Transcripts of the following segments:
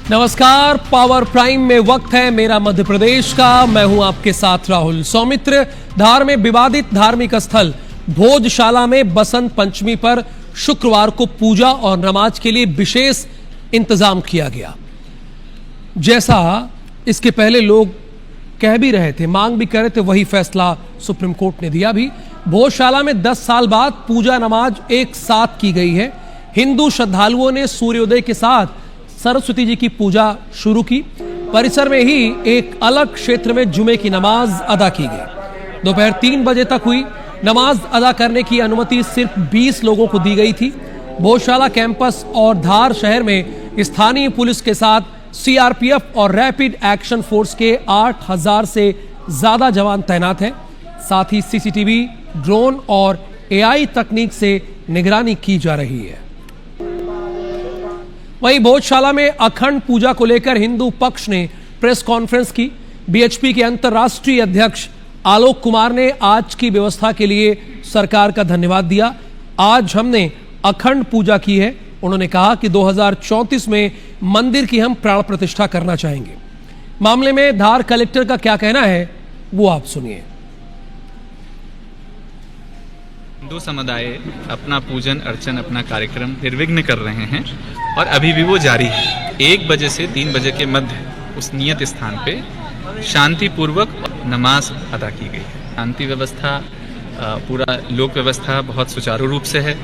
नमस्कार, power prime में वक्त है मेरा मध्य प्रदेश का। मैं हूं आपके साथ राहुल। सौमित्र धार में विवादित धार्मिक स्थल भोजशाला में बसंत पंचमी पर शुक्रवार को पूजा और नमाज के लिए विशेष इंतजाम किया गया। जैसा इसके पहले लोग कह भी रहे थे, मांग भी कर रहे थे, वही फैसला सुप्रीम कोर्ट ने दिया भी। भोजशाला में 10 साल बाद पूजा नमाज एक साथ की गई है। हिंदू श्रद्धालुओं ने सूर्योदय के साथ सरस्वती जी की पूजा शुरू की। परिसर में ही एक अलग क्षेत्र में जुमे की नमाज अदा की गई। दोपहर 3 बजे तक हुई। नमाज अदा करने की अनुमति सिर्फ 20 लोगों को दी गई थी। भोजशाला कैंपस और धार शहर में स्थानीय पुलिस के साथ सीआरपीएफ और रैपिड एक्शन फोर्स के 8000 से ज्यादा जवान तैनात हैं। साथ ही सीसीटीवी, ड्रोन और एआई तकनीक से निगरानी की जा रही है। वहीं भोजशाला में अखंड पूजा को लेकर हिंदू पक्ष ने प्रेस कॉन्फ्रेंस की। बीएचपी के अंतर्राष्ट्रीय अध्यक्ष आलोक कुमार ने आज की व्यवस्था के लिए सरकार का धन्यवाद दिया। आज हमने अखंड पूजा की है। उन्होंने कहा कि 2034 में मंदिर की हम प्राण प्रतिष्ठा करना चाहेंगे। मामले में धार कलेक्टर का क्या कहना है वो आप सुनिए। हिंदू समुदाय अपना पूजन अर्चन, अपना कार्यक्रम निर्विघ्न कर रहे हैं और अभी भी वो जारी है। 1 बजे से 3 बजे के मध्य उस नियत स्थान पे शांतिपूर्वक नमाज अदा की गई है। शांति व्यवस्था, पूरा लोक व्यवस्था बहुत सुचारू रूप से है।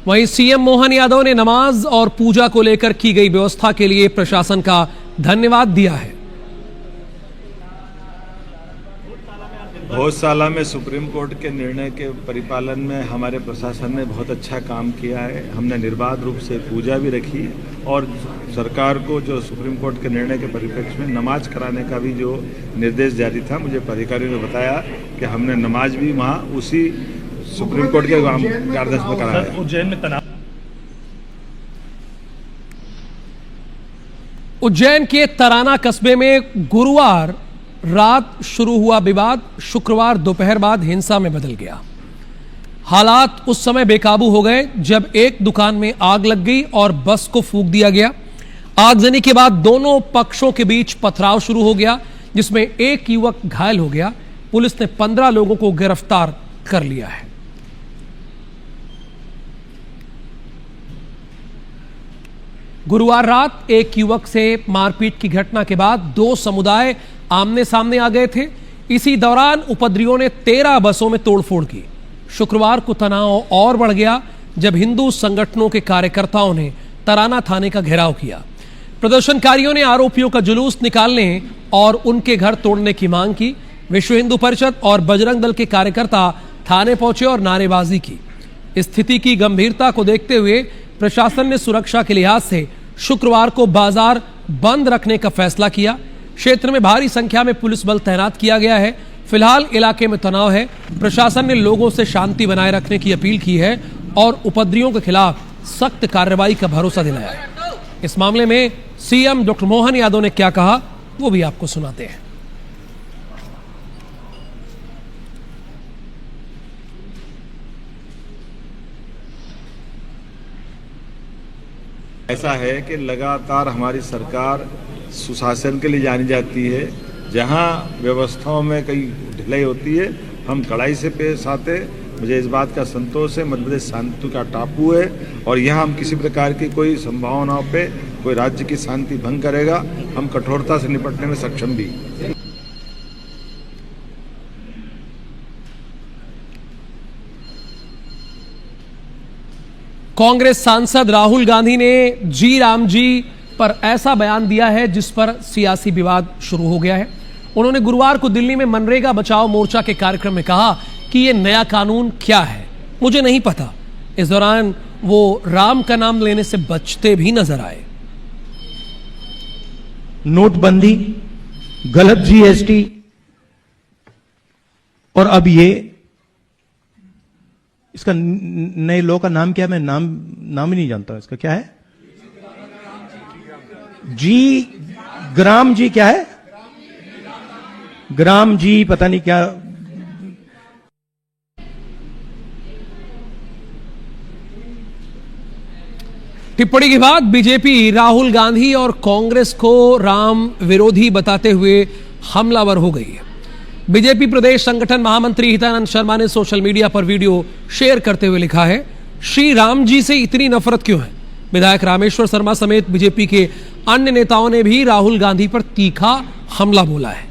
वहीं सीएम मोहन यादव ने नमाज और पूजा को लेकर की गई व्यवस्था के लिए प्रशासन का धन्यवाद दिया है। भोजशाला में सुप्रीम कोर्ट के निर्णय के परिपालन में हमारे प्रशासन ने बहुत अच्छा काम किया है। हमने निर्बाध रूप से पूजा भी रखी और सरकार को जो सुप्रीम कोर्ट के निर्णय के परिप्रेक्ष्य में नमाज कराने का भी जो निर्देश जारी था, मुझे अधिकारियों ने बताया कि हमने नमाज भी वहाँ उसी सुप्रीम कोर्ट के आदेश में कराया। उज्जैन के तराना कस्बे में गुरुवार रात शुरू हुआ विवाद शुक्रवार दोपहर बाद हिंसा में बदल गया। हालात उस समय बेकाबू हो गए जब एक दुकान में आग लग गई और बस को फूंक दिया गया। आगजनी के बाद दोनों पक्षों के बीच पथराव शुरू हो गया, जिसमें एक युवक घायल हो गया। पुलिस ने 15 लोगों को गिरफ्तार कर लिया है। गुरुवार रात एक युवक से मारपीट की घटना के बाद 2 समुदाय आमने सामने आ गए थे। इसी दौरान उपद्रवियों ने 13 बसों में तोड़फोड़ की। शुक्रवार को तनाव और बढ़ गया जब हिंदू संगठनों के कार्यकर्ताओं ने तराना थाने का घेराव किया। प्रदर्शनकारियों ने आरोपियों का जुलूस निकालने और उनके घर तोड़ने की मांग की। विश्व हिंदू परिषद और बजरंग दल के कार्यकर्ता थाने पहुंचे और नारेबाजी की। स्थिति की गंभीरता को देखते हुए प्रशासन ने सुरक्षा के लिहाज से शुक्रवार को बाजार बंद रखने का फैसला किया। क्षेत्र में भारी संख्या में पुलिस बल तैनात किया गया है। फिलहाल इलाके में तनाव है। प्रशासन ने लोगों से शांति बनाए रखने की अपील की है और उपद्रवियों के खिलाफ सख्त कार्रवाई का भरोसा दिलाया है। इस मामले में सीएम डॉक्टर मोहन यादव ने क्या कहा वो भी आपको सुनाते हैं। ऐसा है कि लगातार हमारी सरकार सुशासन के लिए जानी जाती है। जहां व्यवस्थाओं में कई ढिलाई होती है, हम कड़ाई से पेश आते। मुझे इस बात का संतोष है, मध्य प्रदेश शांति का टापू है और यहाँ हम किसी प्रकार की कोई संभावनाओं पे कोई राज्य की शांति भंग करेगा, हम कठोरता से निपटने में सक्षम भी। कांग्रेस सांसद राहुल गांधी ने जी राम जी पर ऐसा बयान दिया है जिस पर सियासी विवाद शुरू हो गया है। उन्होंने गुरुवार को दिल्ली में मनरेगा बचाओ मोर्चा के कार्यक्रम में कहा कि यह नया कानून क्या है मुझे नहीं पता। इस दौरान वो राम का नाम लेने से बचते भी नजर आए। नोटबंदी, गलत जीएसटी और अब ये इसका नए लॉ का नाम क्या है? मैं नाम ही नहीं जानता इसका। क्या है? ग्राम जी क्या है? ग्राम जी पता नहीं क्या। टिप्पणी के बाद बीजेपी राहुल गांधी और कांग्रेस को राम विरोधी बताते हुए हमलावर हो गई है। बीजेपी प्रदेश संगठन महामंत्री हितानंद शर्मा ने सोशल मीडिया पर वीडियो शेयर करते हुए लिखा है, श्री राम जी से इतनी नफरत क्यों है। विधायक रामेश्वर शर्मा समेत बीजेपी के अन्य नेताओं ने भी राहुल गांधी पर तीखा हमला बोला है।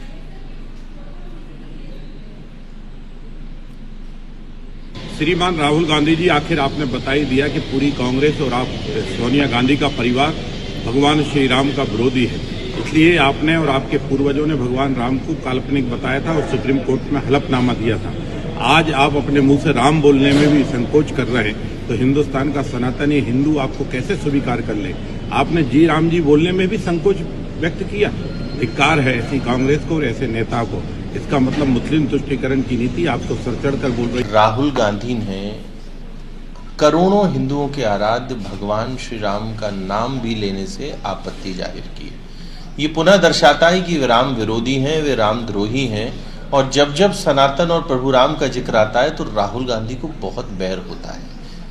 श्रीमान राहुल गांधी जी, आखिर आपने बता ही दिया कि पूरी कांग्रेस और आप सोनिया गांधी का परिवार भगवान श्री राम का विरोधी है। इसलिए आपने और आपके पूर्वजों ने भगवान राम को काल्पनिक बताया था और सुप्रीम कोर्ट में हलफनामा दिया था। आज आप अपने मुंह से राम बोलने में भी संकोच कर रहे हैं, तो हिंदुस्तान का सनातनी हिंदू आपको कैसे स्वीकार कर ले। आपने जी राम जी बोलने में भी संकोच व्यक्त किया। धिक्कार है ऐसी कांग्रेस को और ऐसे नेता को। इसका मतलब मुस्लिम तुष्टीकरण की नीति आप तो सर चढ़ कर बोल रही। राहुल गांधी ने करोड़ों हिंदुओं के आराध्य भगवान श्री राम का नाम भी लेने से आपत्ति जाहिर की है। ये पुनः दर्शाता है कि वे राम विरोधी हैं, वे रामद्रोही हैं, और जब जब सनातन और प्रभु राम का जिक्र आता है तो राहुल गांधी को बहुत बैर होता है।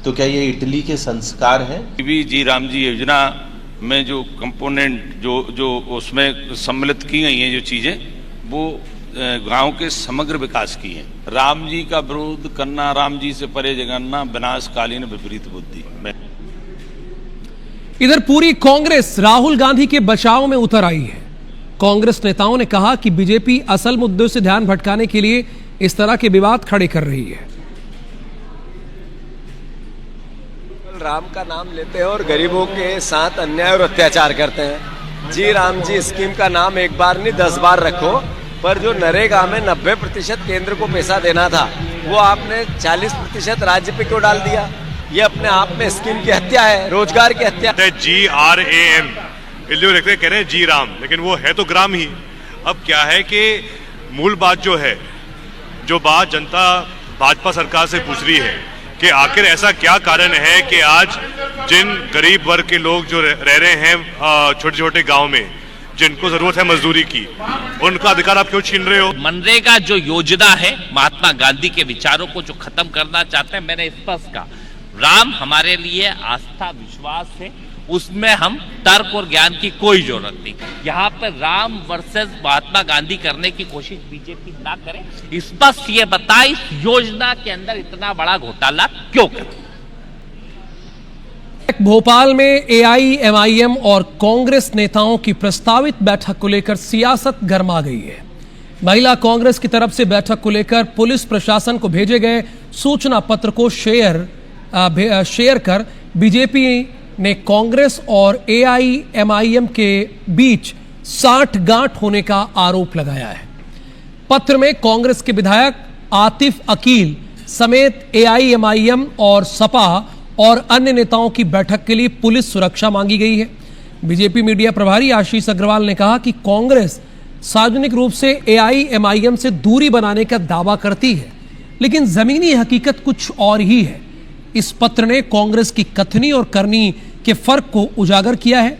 तो क्या ये इटली के संस्कार हैं? जी राम जी योजना में जो कंपोनेंट जो उसमें सम्मिलित की गई हैं जो चीजें, वो गांव के समग्र विकास की हैं। राम जी का विरोध करना, राम जी से परे जगन्ना विनाशकालीन विपरीत बुद्धि। इधर पूरी कांग्रेस राहुल गांधी के बचाव में उतर आई है। कांग्रेस नेताओं ने कहा कि बीजेपी असल मुद्दों से ध्यान भटकाने के लिए इस तरह के विवाद खड़े कर रही है। राम का नाम लेते हैं और गरीबों के साथ अन्याय और अत्याचार करते हैं। जी राम जी स्कीम का नाम एक बार नहीं 10 बार रखो, पर जो नरेगा में 90% केंद्र को पैसा देना था वो आपने 40% राज्य पे क्यों डाल दिया। ये अपने आप में स्कीम की हत्या है, रोजगार की हत्या। GRAM इसलिए कह रहे हैं जी राम, लेकिन वो है तो ग्राम ही। अब क्या है कि मूल बात जो है, जो बात जनता भाजपा सरकार से पूछ रही है कि आखिर ऐसा क्या कारण है कि आज जिन गरीब वर्ग के लोग जो रह रहे हैं छोटे छोटे गांव में, जिनको जरूरत है मजदूरी की, उनका अधिकार आप क्यों छीन रहे हो। मनरेगा जो योजना है महात्मा गांधी के विचारों को जो खत्म करना चाहते हैं, मैंने स्पष्ट कहा राम हमारे लिए आस्था विश्वास है, उसमें हम तर्क और ज्ञान की कोई जरूरत नहीं। यहाँ पर राम वर्सेस महात्मा गांधी करने की कोशिश बीजेपी ना करे। स्पष्ट ये बताए इस योजना के अंदर इतना बड़ा घोटाला क्यों करे। भोपाल में AIMIM और कांग्रेस नेताओं की प्रस्तावित बैठक को लेकर सियासत गर्मा गई है। महिला कांग्रेस की तरफ से बैठक को लेकर पुलिस प्रशासन को भेजे गए सूचना पत्र को शेयर कर बीजेपी ने कांग्रेस और AIMIM के बीच साठगांठ होने का आरोप लगाया है। पत्र में कांग्रेस के विधायक आतिफ अकील समेत AIMIM और सपा और अन्य नेताओं की बैठक के लिए पुलिस सुरक्षा मांगी गई है। बीजेपी मीडिया प्रभारी आशीष अग्रवाल ने कहा कि कांग्रेस सार्वजनिक रूप से AIMIM से दूरी बनाने का दावा करती है, लेकिन जमीनी हकीकत कुछ और ही है। इस पत्र ने कांग्रेस की कथनी और करनी के फर्क को उजागर किया है।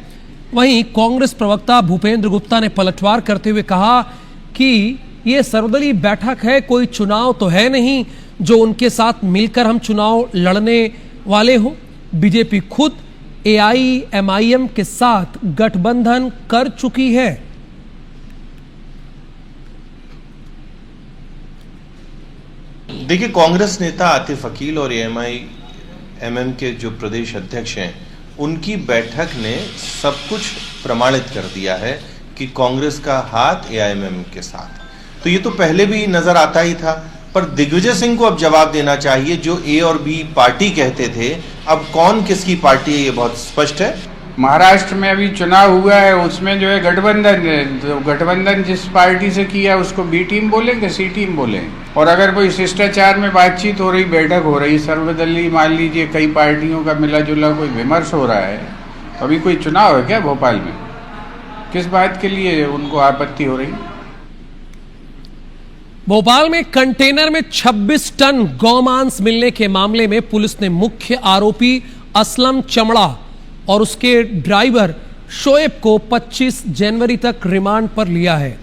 वहीं कांग्रेस प्रवक्ता भूपेंद्र गुप्ता ने पलटवार करते हुए कहा कि यह सर्वदलीय बैठक है, कोई चुनाव तो है नहीं जो उनके साथ मिलकर हम चुनाव लड़ने वाले हो। बीजेपी खुद AIMIM के साथ गठबंधन कर चुकी है। देखिए, कांग्रेस नेता आतिफ अकील और AIMIM के जो प्रदेश अध्यक्ष हैं, उनकी बैठक ने सब कुछ प्रमाणित कर दिया है कि कांग्रेस का हाथ AIMIM के साथ। तो ये तो पहले भी नजर आता ही था, पर दिग्विजय सिंह को अब जवाब देना चाहिए। जो A और B पार्टी कहते थे, अब कौन किसकी पार्टी है ये बहुत स्पष्ट है। महाराष्ट्र में अभी चुनाव हुआ है, उसमें जो है गठबंधन है, तो गठबंधन जिस पार्टी से किया उसको B टीम बोलेंगे, C टीम बोलेंगे। और अगर कोई शिष्टाचार में बातचीत हो रही, बैठक हो रही, सर्वदलीय मान लीजिए कई पार्टियों का मिला जुला कोई विमर्श हो रहा है, तो अभी कोई चुनाव है क्या भोपाल में? किस बात के लिए उनको आपत्ति हो रही? भोपाल में कंटेनर में 26 टन गौमांस मिलने के मामले में पुलिस ने मुख्य आरोपी असलम चमड़ा और उसके ड्राइवर शोएब को 25 जनवरी तक रिमांड पर लिया है।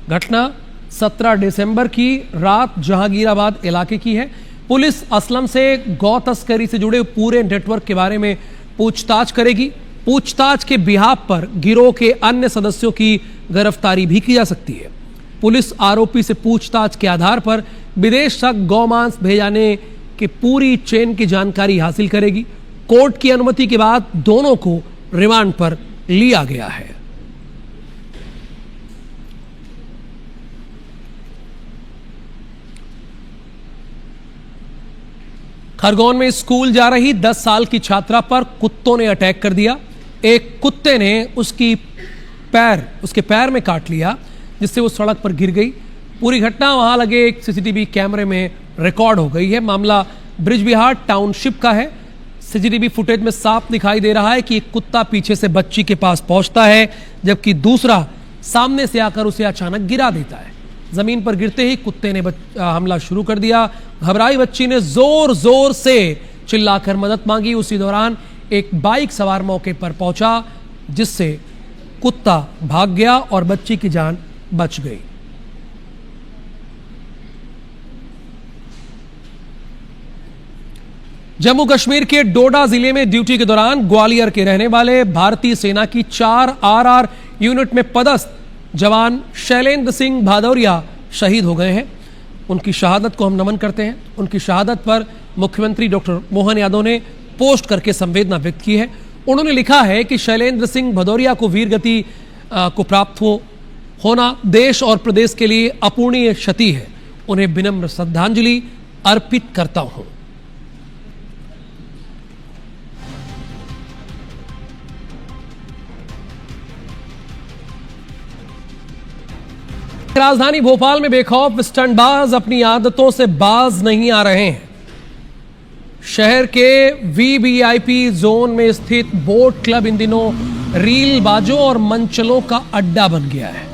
घटना 17 दिसंबर की रात जहांगीराबाद इलाके की है। पुलिस असलम से गौ तस्करी से जुड़े पूरे नेटवर्क के बारे में पूछताछ करेगी। पूछताछ के बिहाफ पर गिरोह के अन्य सदस्यों की गिरफ्तारी भी की जा सकती है। पुलिस आरोपी से पूछताछ के आधार पर विदेश तक गौमांस भेजाने की पूरी चेन की जानकारी हासिल करेगी। कोर्ट की अनुमति के बाद दोनों को रिमांड पर लिया गया है। खरगोन में स्कूल जा रही 10 साल की छात्रा पर कुत्तों ने अटैक कर दिया। एक कुत्ते ने उसके पैर में काट लिया, जिससे वो सड़क पर गिर गई। पूरी घटना वहां लगे एक सीसीटीवी कैमरे में रिकॉर्ड हो गई है। मामला ब्रिजबिहार टाउनशिप का है। सीसीटीवी फुटेज में साफ दिखाई दे रहा है कि एक कुत्ता पीछे से बच्ची के पास पहुंचता है, जबकि दूसरा सामने से आकर उसे अचानक गिरा देता है। जमीन पर गिरते ही कुत्ते ने हमला शुरू कर दिया। घबराई बच्ची ने जोर जोर से चिल्लाकर मदद मांगी। उसी दौरान एक बाइक सवार मौके पर पहुंचा, जिससे कुत्ता भाग गया और बच्ची की जान बच गई। जम्मू कश्मीर के डोडा जिले में ड्यूटी के दौरान ग्वालियर के रहने वाले भारतीय सेना की 4 RR यूनिट में पदस्थ जवान शैलेंद्र सिंह भदौरिया शहीद हो गए हैं। उनकी शहादत को हम नमन करते हैं। उनकी शहादत पर मुख्यमंत्री डॉक्टर मोहन यादव ने पोस्ट करके संवेदना व्यक्त की है। उन्होंने लिखा है कि शैलेंद्र सिंह भदौरिया को वीरगति को प्राप्त होना देश और प्रदेश के लिए अपूर्णीय क्षति है। उन्हें विनम्र श्रद्धांजलि अर्पित करता हूं। राजधानी भोपाल में बेखौफ स्टंटबाज अपनी आदतों से बाज नहीं आ रहे हैं। शहर के VVIP जोन में स्थित बोट क्लब इन दिनों रील बाजों और मंचलों का अड्डा बन गया है।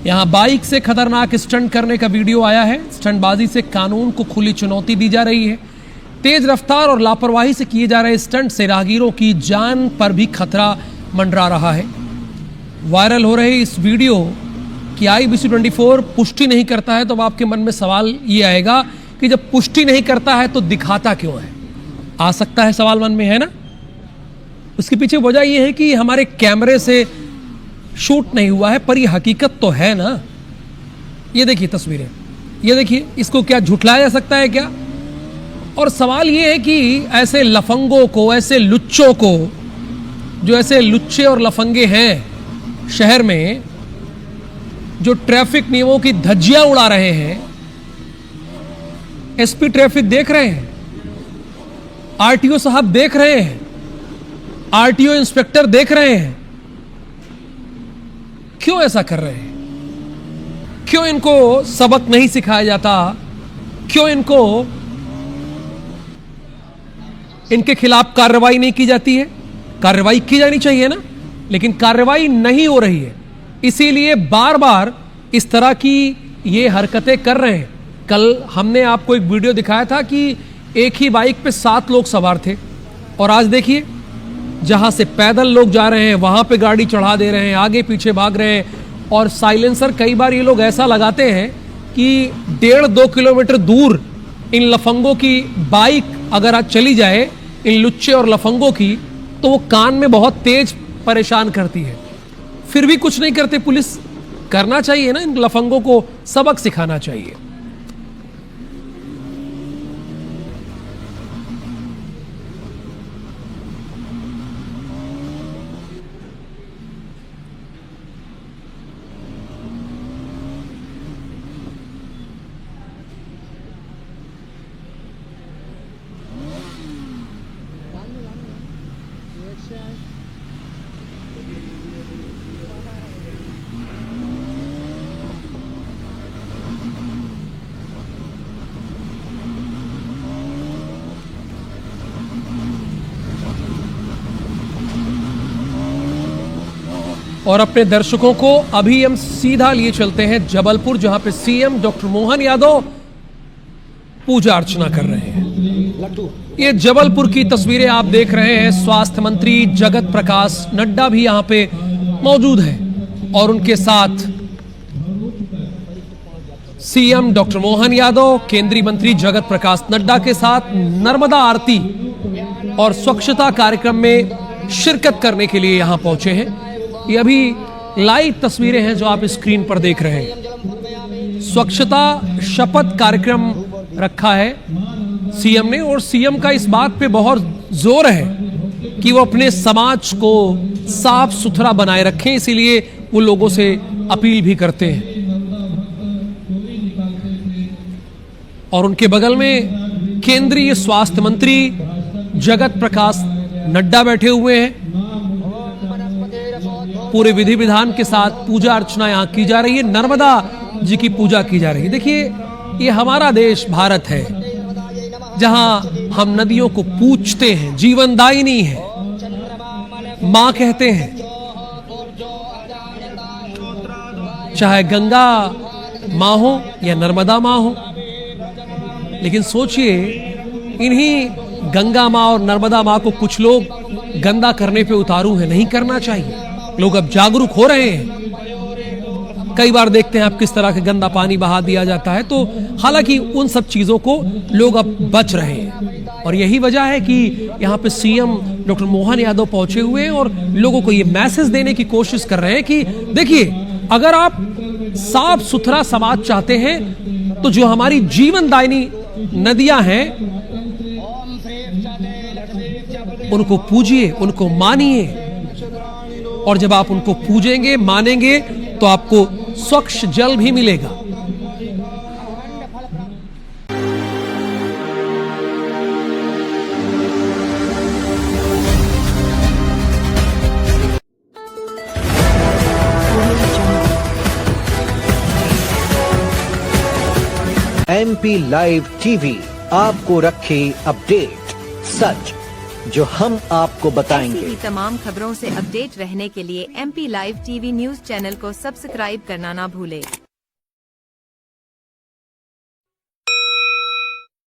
यहां बाइक से खतरनाक स्टंट करने का वीडियो आया है। स्टंटबाजी से कानून को खुली चुनौती दी जा रही है। तेज रफ्तार और लापरवाही से किए जा रहे स्टंट से राहगीरों की जान पर भी खतरा मंडरा रहा है। वायरल हो रहे इस वीडियो कि IBC24 पुष्टि नहीं करता है, तो अब आपके मन में सवाल ये आएगा कि जब पुष्टि नहीं करता है तो दिखाता क्यों है? आ सकता है सवाल मन में, है ना? उसके पीछे वजह यह है कि हमारे कैमरे से शूट नहीं हुआ है, पर ये हकीकत तो है ना। ये देखिए तस्वीरें, ये देखिए, इसको क्या झुठलाया जा सकता है क्या? और सवाल ये है कि ऐसे लफंगों को, ऐसे लुच्चों को, जो ऐसे लुच्चे और लफंगे हैं शहर में, जो ट्रैफिक नियमों की धज्जियां उड़ा रहे हैं, SP ट्रैफिक देख रहे हैं, RTO साहब देख रहे हैं, RTO इंस्पेक्टर देख रहे हैं, क्यों ऐसा कर रहे हैं? क्यों इनको सबक नहीं सिखाया जाता? क्यों इनके खिलाफ कार्रवाई नहीं की जाती है? कार्रवाई की जानी चाहिए ना, लेकिन कार्रवाई नहीं हो रही है। इसीलिए बार बार इस तरह की ये हरकतें कर रहे हैं। कल हमने आपको एक वीडियो दिखाया था कि एक ही बाइक पे 7 लोग सवार थे, और आज देखिए जहां से पैदल लोग जा रहे हैं वहां पे गाड़ी चढ़ा दे रहे हैं, आगे पीछे भाग रहे हैं। और साइलेंसर कई बार ये लोग ऐसा लगाते हैं कि 1.5-2 किलोमीटर दूर इन लफंगों की बाइक अगर आज चली जाए, इन लुच्चे और लफंगों की, तो वो कान में बहुत तेज परेशान करती है। फिर भी कुछ नहीं करते पुलिस। करना चाहिए ना, इन लफंगों को सबक सिखाना चाहिए। और अपने दर्शकों को अभी हम सीधा लिए चलते हैं जबलपुर, जहां पे CM डॉक्टर मोहन यादव पूजा अर्चना कर रहे हैं। ये जबलपुर की तस्वीरें आप देख रहे हैं। स्वास्थ्य मंत्री जगत प्रकाश नड्डा भी यहां पे मौजूद है, और उनके साथ CM डॉक्टर मोहन यादव, केंद्रीय मंत्री जगत प्रकाश नड्डा के साथ नर्मदा आरती और स्वच्छता कार्यक्रम में शिरकत करने के लिए यहां पहुंचे हैं। ये अभी लाइव तस्वीरें हैं जो आप स्क्रीन पर देख रहे हैं। स्वच्छता शपथ कार्यक्रम रखा है सीएम ने, और सीएम का इस बात पे बहुत जोर है कि वो अपने समाज को साफ सुथरा बनाए रखें, इसीलिए वो लोगों से अपील भी करते हैं। और उनके बगल में केंद्रीय स्वास्थ्य मंत्री जगत प्रकाश नड्डा बैठे हुए हैं। पूरे विधि विधान के साथ पूजा अर्चना यहां की जा रही है, नर्मदा जी की पूजा की जा रही है। देखिए, ये हमारा देश भारत है जहां हम नदियों को पूजते हैं, जीवनदायिनी है, मां कहते हैं। चाहे गंगा मां हो या नर्मदा मां हो, लेकिन सोचिए इन्हीं गंगा मां और नर्मदा मां को कुछ लोग गंदा करने पे उतारू हैं। नहीं करना चाहिए। लोग अब जागरूक हो रहे हैं। कई बार देखते हैं आप किस तरह के गंदा पानी बहा दिया जाता है, तो हालांकि उन सब चीजों को लोग अब बच रहे हैं। और यही वजह है कि यहाँ पे सीएम डॉक्टर मोहन यादव पहुंचे हुए हैं और लोगों को ये मैसेज देने की कोशिश कर रहे हैं कि देखिए, अगर आप साफ सुथरा समाज चाहते हैं तो जो हमारी जीवनदायिनी नदियां हैं उनको पूजिए, उनको मानिए। और जब आप उनको पूजेंगे, मानेंगे, तो आपको स्वच्छ जल भी मिलेगा। MP लाइव टीवी आपको रखे अपडेट, सच जो हम आपको बताएंगे। ऐसी ही तमाम खबरों से अपडेट रहने के लिए MP live TV news channel को सब्सक्राइब करना ना भूले।